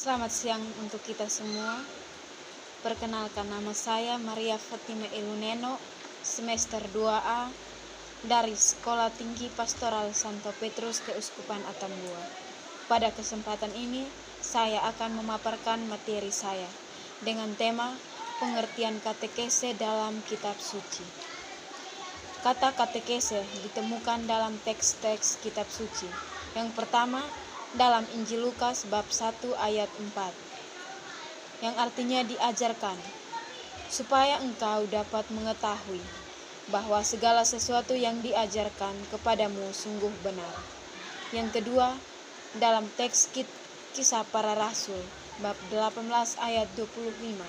Selamat siang untuk kita semua. Perkenalkan, nama saya Maria Fatima Eluneno, semester 2A dari Sekolah Tinggi Pastoral Santo Petrus Keuskupan Atambua. Pada kesempatan ini, saya akan memaparkan materi saya dengan tema pengertian katekese dalam kitab suci. Kata katekese ditemukan dalam teks-teks kitab suci. Yang pertama, dalam Injil Lukas bab 1 ayat 4, yang artinya diajarkan, supaya engkau dapat mengetahui bahwa segala sesuatu yang diajarkan kepadamu sungguh benar. Yang kedua, dalam teks Kisah Para Rasul bab 18 ayat 25,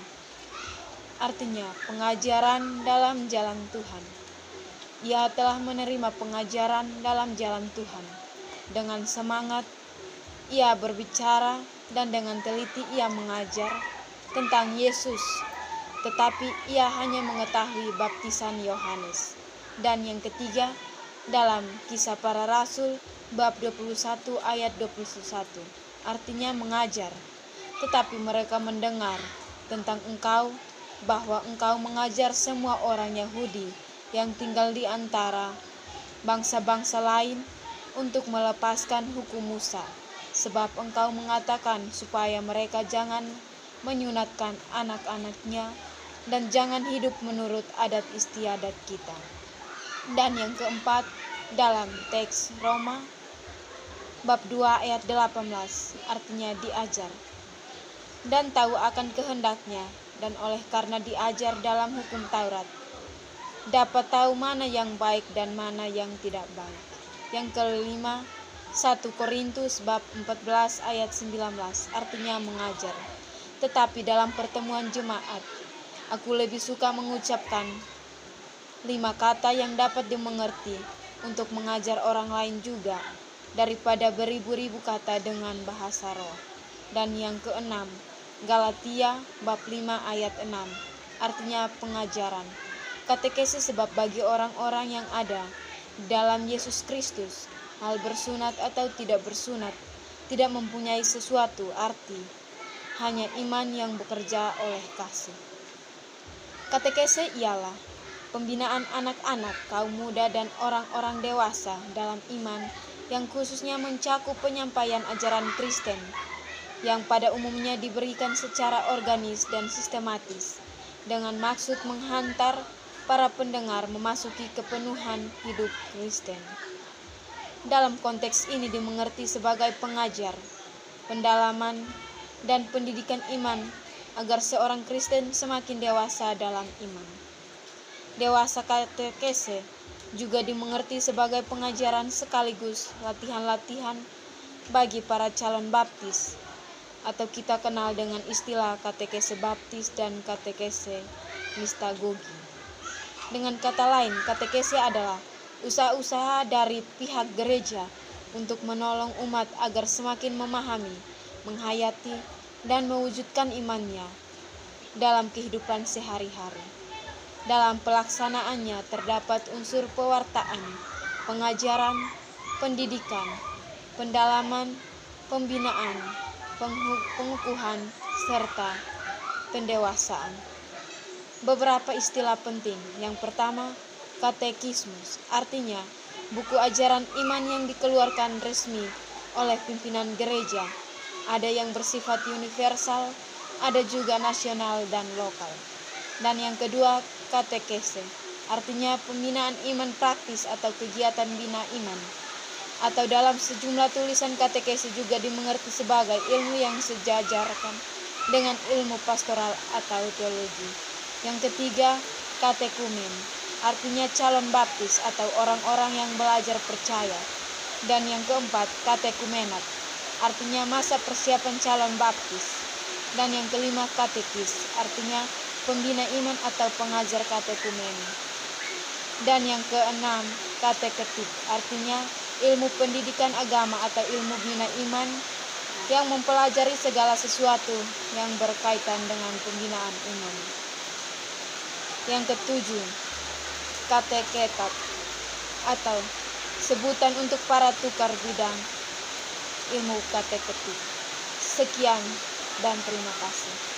artinya pengajaran dalam jalan Tuhan. Ia telah menerima pengajaran dalam jalan Tuhan. Dengan semangat ia berbicara dan dengan teliti ia mengajar tentang Yesus, tetapi ia hanya mengetahui baptisan Yohanes. Dan yang ketiga, dalam Kisah Para Rasul bab 21 ayat 21, artinya mengajar, tetapi mereka mendengar tentang engkau, bahwa engkau mengajar semua orang Yahudi yang tinggal di antara bangsa-bangsa lain untuk melepaskan hukum Musa. Sebab engkau mengatakan supaya mereka jangan menyunatkan anak-anaknya dan jangan hidup menurut adat istiadat kita. Dan yang keempat, dalam teks Roma bab 2 ayat 18, artinya diajar dan tahu akan kehendaknya, dan oleh karena diajar dalam hukum Taurat dapat tahu mana yang baik dan mana yang tidak baik. Yang kelima, 1 Korintus bab 14 ayat 19, artinya mengajar. Tetapi dalam pertemuan jemaat, aku lebih suka mengucapkan 5 kata yang dapat dimengerti untuk mengajar orang lain juga, daripada beribu-ribu kata dengan bahasa roh. Dan yang keenam, Galatia bab 5 ayat 6, artinya pengajaran. Katekese sebab bagi orang-orang yang ada dalam Yesus Kristus, hal bersunat atau tidak bersunat tidak mempunyai sesuatu arti, hanya iman yang bekerja oleh kasih. Katekese ialah pembinaan anak-anak, kaum muda, dan orang-orang dewasa dalam iman yang khususnya mencakup penyampaian ajaran Kristen yang pada umumnya diberikan secara organis dan sistematis dengan maksud menghantar para pendengar memasuki kepenuhan hidup Kristen. Dalam konteks ini dimengerti sebagai pengajar, pendalaman, dan pendidikan iman agar seorang Kristen semakin dewasa dalam iman. Dewasa katekese juga dimengerti sebagai pengajaran sekaligus latihan-latihan bagi para calon baptis, atau kita kenal dengan istilah katekese baptis dan katekese mistagogi. Dengan kata lain, katekese adalah usaha-usaha dari pihak gereja untuk menolong umat agar semakin memahami, menghayati, dan mewujudkan imannya dalam kehidupan sehari-hari. Dalam pelaksanaannya terdapat unsur pewartaan, pengajaran, pendidikan, pendalaman, pembinaan, pengukuhan, serta pendewasaan. Beberapa istilah penting. Yang pertama, katekismus, artinya buku ajaran iman yang dikeluarkan resmi oleh pimpinan gereja. Ada yang bersifat universal, ada juga nasional dan lokal. Dan yang kedua, katekese, artinya pembinaan iman praktis atau kegiatan bina iman. Atau dalam sejumlah tulisan, katekese juga dimengerti sebagai ilmu yang sejajarkan dengan ilmu pastoral atau teologi. Yang ketiga, katekumen, artinya calon baptis atau orang-orang yang belajar percaya. Dan yang keempat, katekumenat, artinya masa persiapan calon baptis. Dan yang kelima, katekis, artinya pembina iman atau pengajar katekumen. Dan yang keenam, kateketik, artinya ilmu pendidikan agama atau ilmu bina iman yang mempelajari segala sesuatu yang berkaitan dengan pembinaan iman. Yang ketujuh, kateketat atau sebutan untuk para tukar bidang ilmu kateketik. Sekian dan terima kasih.